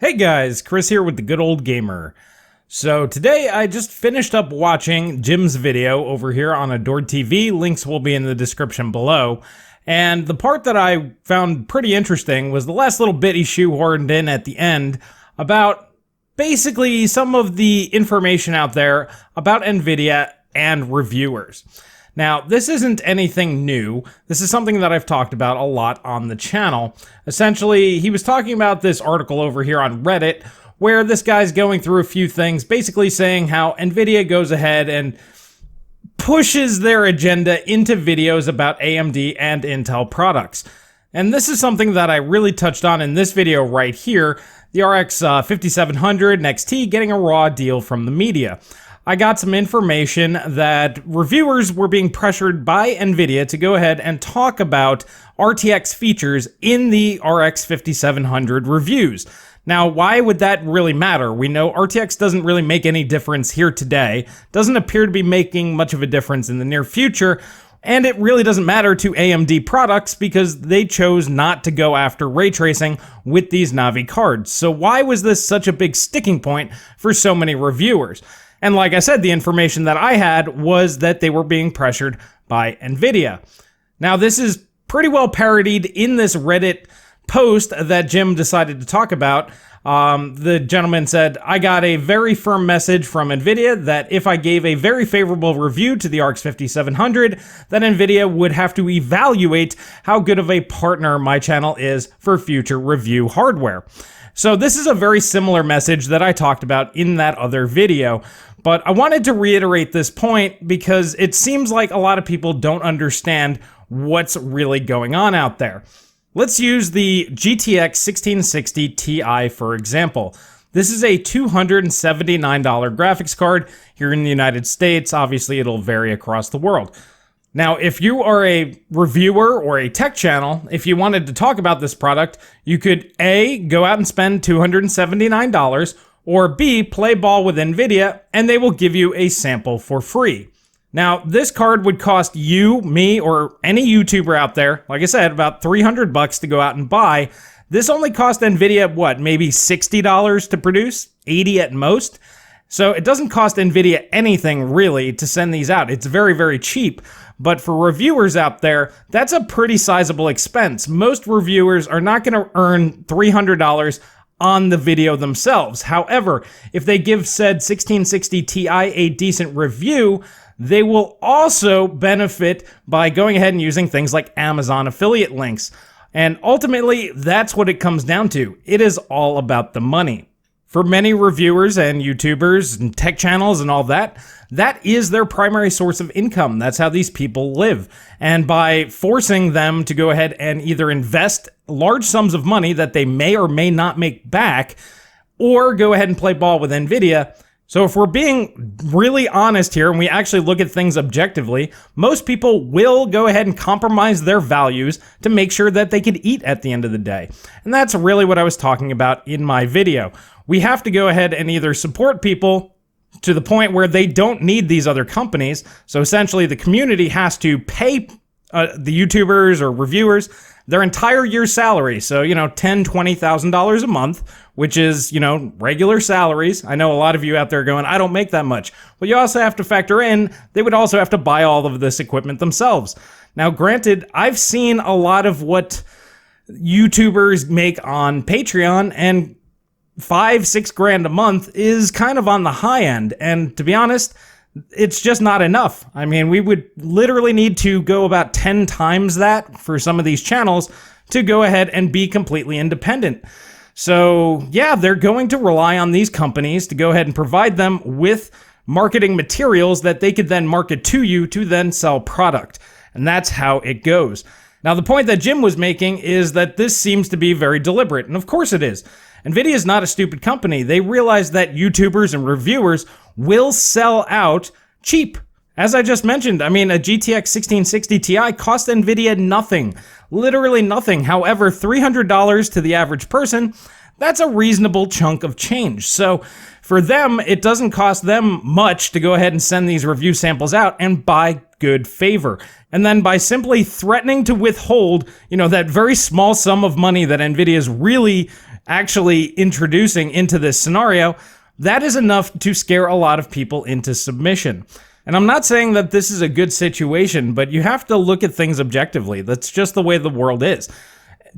Hey guys, Chris here with the Good Old Gamer. So today I just finished up watching Jim's video over here on Adored TV. Links will be in the description below. And the part that I found pretty interesting was the last little bit he shoehorned in at the end about basically some of the information out there about Nvidia and reviewers. Now, this isn't anything new. This is something that I've talked about a lot on the channel. Essentially, he was talking about this article over here on Reddit where this guy's going through a few things, basically saying how Nvidia goes ahead and pushes their agenda into videos about AMD and Intel products. And this is something that I really touched on in this video right here, the RX 5700 XT getting a raw deal from the media. I got some information that reviewers were being pressured by Nvidia to go ahead and talk about RTX features in the RX 5700 reviews. Now, why would that really matter? We know RTX doesn't really make any difference here today, doesn't appear to be making much of a difference in the near future, and it really doesn't matter to AMD products because they chose not to go after ray tracing with these Navi cards. So why was this such a big sticking point for so many reviewers? And like I said, the information that I had was that they were being pressured by Nvidia. Now, this is pretty well parodied in this Reddit post that Jim decided to talk about. The gentleman said, I got a very firm message from Nvidia that if I gave a very favorable review to the RX 5700, then Nvidia would have to evaluate how good of a partner my channel is for future review hardware. So this is a very similar message that I talked about in that other video. But I wanted to reiterate this point because it seems like a lot of people don't understand what's really going on out there. Let's use the GTX 1660 Ti for example. This is a $279 graphics card here in the United States. Obviously, it'll vary across the world. Now, if you are a reviewer or a tech channel, if you wanted to talk about this product, you could A, go out and spend $279, or B, play ball with Nvidia, and they will give you a sample for free. Now, this card would cost you, me, or any YouTuber out there, like I said, about $300 to go out and buy. This only cost Nvidia, what, maybe $60 to produce? 80 at most? So it doesn't cost Nvidia anything, really, to send these out. It's very, very cheap. But for reviewers out there, that's a pretty sizable expense. Most reviewers are not going to earn $300 on the video themselves. However, if they give said 1660 Ti a decent review, they will also benefit by going ahead and using things like Amazon affiliate links. And ultimately, that's what it comes down to. It is all about the money. For many reviewers and YouTubers and tech channels and all that, that is their primary source of income. That's how these people live. And by forcing them to go ahead and either invest large sums of money that they may or may not make back, or go ahead and play ball with Nvidia. So if we're being really honest here and we actually look at things objectively, most people will go ahead and compromise their values to make sure that they can eat at the end of the day. And that's really what I was talking about in my video. We have to go ahead and either support people to the point where they don't need these other companies. So essentially the community has to pay the YouTubers or reviewers their entire year's salary. So, $10,000, $20,000 a month, which is, regular salaries. I know a lot of you out there going, I don't make that much. Well, you also have to factor in, they would also have to buy all of this equipment themselves. Now, granted, I've seen a lot of what YouTubers make on Patreon, and $5-6 grand a month is kind of on the high end. And to be honest, it's just not enough. I mean, we would literally need to go about 10 times that for some of these channels to go ahead and be completely independent. So yeah, they're going to rely on these companies to go ahead and provide them with marketing materials that they could then market to you to then sell product. And that's how it goes. Now, the point that Jim was making is that this seems to be very deliberate. And of course it is. Nvidia is not a stupid company. They realize that YouTubers and reviewers will sell out cheap. As I just mentioned, I mean, a GTX 1660 Ti cost Nvidia nothing, literally nothing. However, $300 to the average person, that's a reasonable chunk of change. So for them, it doesn't cost them much to go ahead and send these review samples out and buy good favor. And then by simply threatening to withhold, that very small sum of money that Nvidia is really actually introducing into this scenario, that is enough to scare a lot of people into submission. And I'm not saying that this is a good situation, but you have to look at things objectively. That's just the way the world is.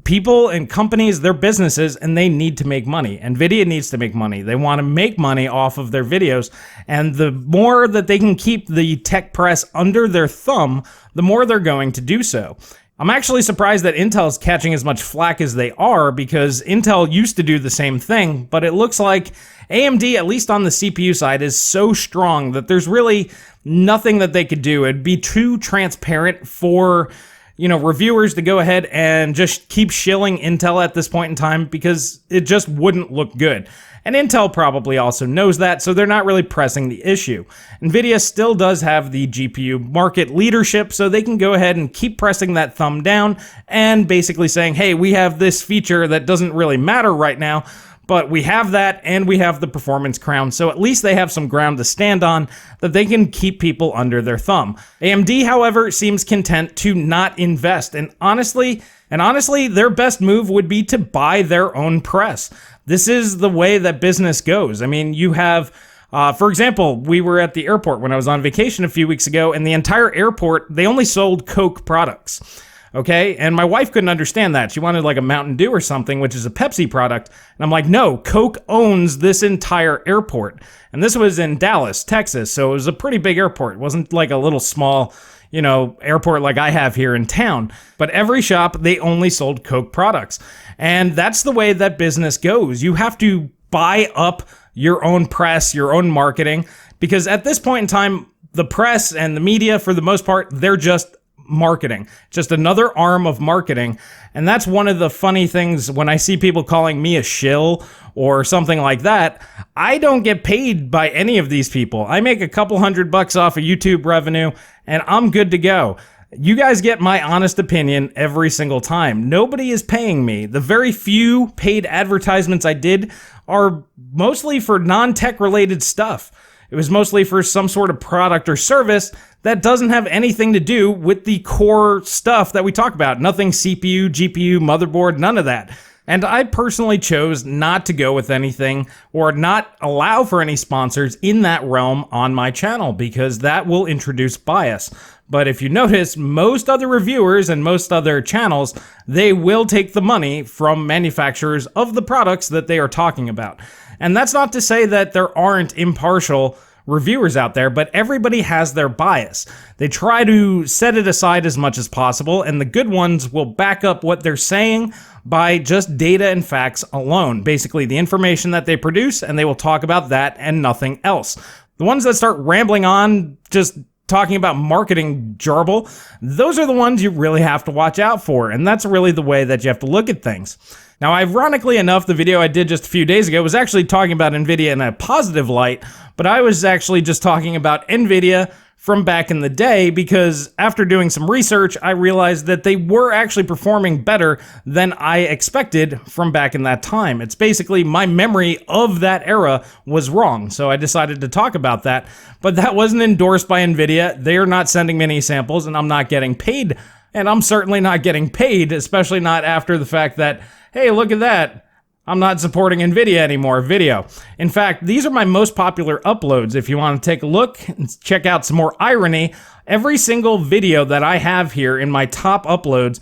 People and companies, they're businesses, and they need to make money. Nvidia needs to make money. They want to make money off of their videos, and the more that they can keep the tech press under their thumb, the more they're going to do so. I'm actually surprised that Intel's catching as much flack as they are, because Intel used to do the same thing, but it looks like AMD, at least on the CPU side, is so strong that there's really nothing that they could do. It'd be too transparent for, reviewers to go ahead and just keep shilling Intel at this point in time, because it just wouldn't look good. And Intel probably also knows that, so they're not really pressing the issue. Nvidia still does have the GPU market leadership, so they can go ahead and keep pressing that thumb down and basically saying, hey, we have this feature that doesn't really matter right now, but we have that, and we have the performance crown, so at least they have some ground to stand on that they can keep people under their thumb. AMD, however, seems content to not invest, and honestly, their best move would be to buy their own press. This is the way that business goes. I mean, you have, for example, we were at the airport when I was on vacation a few weeks ago, and the entire airport, they only sold Coke products. Okay, and my wife couldn't understand that. She wanted like a Mountain Dew or something, which is a Pepsi product. And I'm like, no, Coke owns this entire airport. And this was in Dallas, Texas, so it was a pretty big airport. It wasn't like a little small, airport like I have here in town. But every shop, they only sold Coke products. And that's the way that business goes. You have to buy up your own press, your own marketing, because at this point in time, the press and the media, for the most part, they're just marketing, just another arm of marketing. And that's one of the funny things when I see people calling me a shill or something like that. I don't get paid by any of these people. I make a couple $100 off of YouTube revenue, and I'm good to go. You guys get my honest opinion every single time. Nobody is paying me. The very few paid advertisements I did are mostly for non-tech related stuff. It was mostly for some sort of product or service that doesn't have anything to do with the core stuff that we talk about. Nothing CPU, GPU, motherboard, none of that. And I personally chose not to go with anything or not allow for any sponsors in that realm on my channel, because that will introduce bias. But if you notice, most other reviewers and most other channels, they will take the money from manufacturers of the products that they are talking about. And that's not to say that there aren't impartial reviewers out there, but everybody has their bias. They try to set it aside as much as possible, and the good ones will back up what they're saying by just data and facts alone. Basically, the information that they produce, and they will talk about that and nothing else. The ones that start rambling on, just talking about marketing jarble, those are the ones you really have to watch out for, and that's really the way that you have to look at things. Now, ironically enough, the video I did just a few days ago was actually talking about Nvidia in a positive light, but I was actually just talking about Nvidia from back in the day, because after doing some research, I realized that they were actually performing better than I expected from back in that time. It's basically my memory of that era was wrong, so I decided to talk about that, but that wasn't endorsed by Nvidia. They are not sending me any samples, and I'm not getting paid, and I'm certainly not getting paid, especially not after the fact that, hey, look at that, I'm not supporting Nvidia anymore video. In fact, these are my most popular uploads. If you want to take a look and check out some more irony, every single video that I have here in my top uploads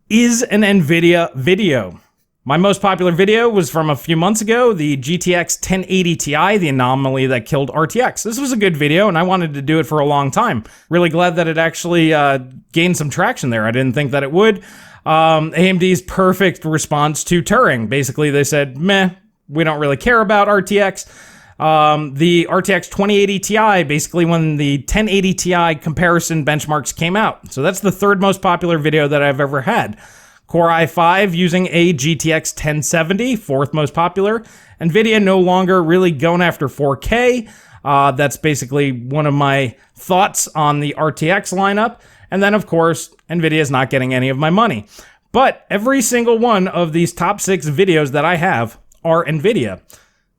is an Nvidia video. My most popular video was from a few months ago, the GTX 1080 Ti, the anomaly that killed RTX. This was a good video, and I wanted to do it for a long time. Really glad that it actually gained some traction there. I didn't think that it would. AMD's perfect response to Turing. Basically, they said, meh, we don't really care about RTX. The RTX 2080 Ti, basically when the 1080 Ti comparison benchmarks came out. So that's the third most popular video that I've ever had. Core i5 using a GTX 1070, fourth most popular. Nvidia no longer really going after 4K. That's basically one of my thoughts on the RTX lineup. And then, of course, Nvidia is not getting any of my money. But every single one of these top 6 videos that I have are Nvidia.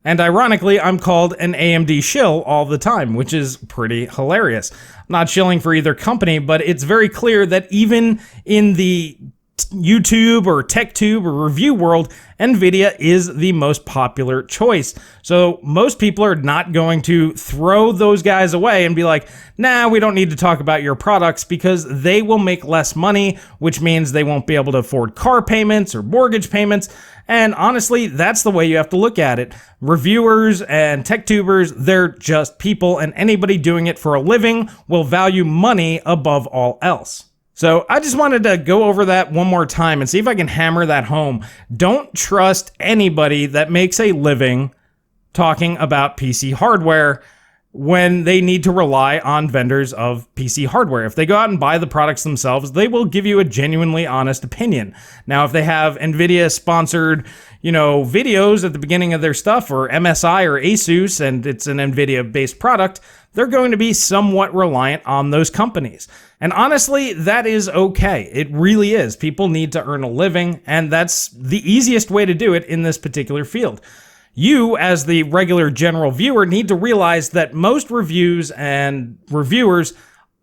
And ironically, I'm called an AMD shill all the time, which is pretty hilarious. I'm not shilling for either company, but it's very clear that even in the YouTube or TechTube or review world, Nvidia is the most popular choice. So most people are not going to throw those guys away and be like, nah, we don't need to talk about your products, because they will make less money, which means they won't be able to afford car payments or mortgage payments. And honestly, that's the way you have to look at it. Reviewers and tech tubers, they're just people, and anybody doing it for a living will value money above all else. So I just wanted to go over that one more time and see if I can hammer that home. Don't trust anybody that makes a living talking about PC hardware when they need to rely on vendors of PC hardware. If they go out and buy the products themselves, they will give you a genuinely honest opinion. Now, if they have Nvidia sponsored, videos at the beginning of their stuff, or MSI or Asus, and it's an Nvidia based product, they're going to be somewhat reliant on those companies. And honestly, that is okay. It really is. People need to earn a living, and that's the easiest way to do it in this particular field. You, as the regular general viewer, need to realize that most reviews and reviewers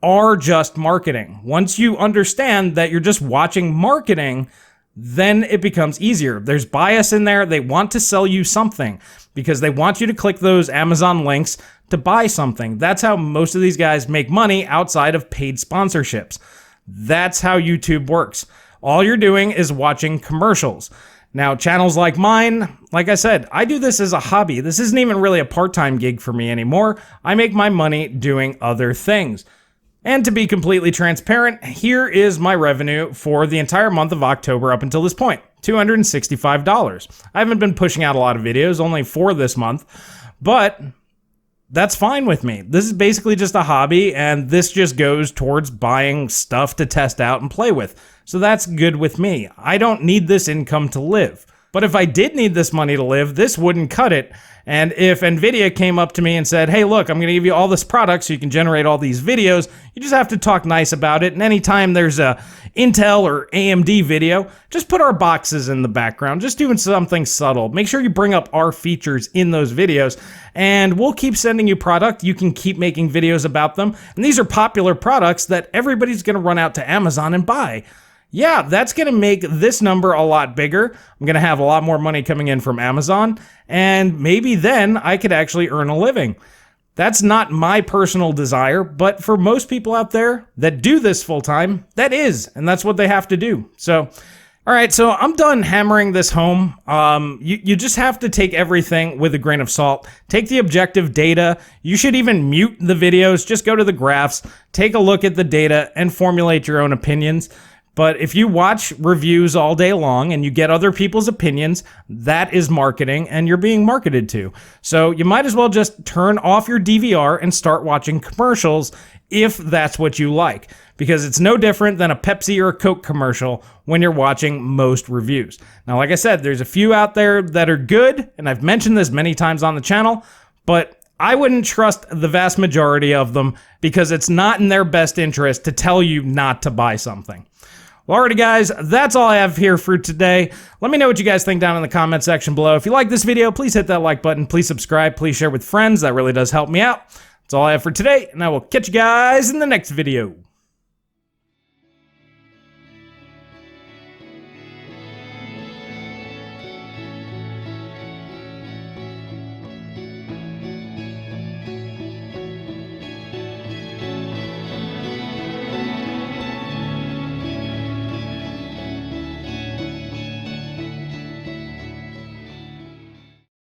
are just marketing. Once you understand that you're just watching marketing, then it becomes easier. There's bias in there. They want to sell you something because they want you to click those Amazon links to buy something. That's how most of these guys make money outside of paid sponsorships. That's how YouTube works. All you're doing is watching commercials. Now, channels like mine, like I said, I do this as a hobby. This isn't even really a part-time gig for me anymore. I make my money doing other things. And to be completely transparent, here is my revenue for the entire month of October up until this point, $265. I haven't been pushing out a lot of videos, only 4 this month, but that's fine with me. This is basically just a hobby, and this just goes towards buying stuff to test out and play with. So that's good with me. I don't need this income to live. But if I did need this money to live, this wouldn't cut it. And if Nvidia came up to me and said, hey, look, I'm going to give you all this product so you can generate all these videos, you just have to talk nice about it. And anytime there's a Intel or AMD video, just put our boxes in the background, just doing something subtle. Make sure you bring up our features in those videos, and we'll keep sending you product. You can keep making videos about them. And these are popular products that everybody's going to run out to Amazon and buy. Yeah, that's going to make this number a lot bigger. I'm going to have a lot more money coming in from Amazon, and maybe then I could actually earn a living. That's not my personal desire, but for most people out there that do this full time, that is, and that's what they have to do. So, all right, so I'm done hammering this home. You just have to take everything with a grain of salt. Take the objective data. You should even mute the videos. Just go to the graphs, take a look at the data, and formulate your own opinions. But if you watch reviews all day long and you get other people's opinions, that is marketing, and you're being marketed to. So you might as well just turn off your DVR and start watching commercials if that's what you like, because it's no different than a Pepsi or a Coke commercial when you're watching most reviews. Now, like I said, there's a few out there that are good, and I've mentioned this many times on the channel, but I wouldn't trust the vast majority of them because it's not in their best interest to tell you not to buy something. Well, alrighty guys, that's all I have here for today. Let me know what you guys think down in the comment section below. If you like this video, please hit that like button. Please subscribe. Please share with friends. That really does help me out. That's all I have for today, and I will catch you guys in the next video.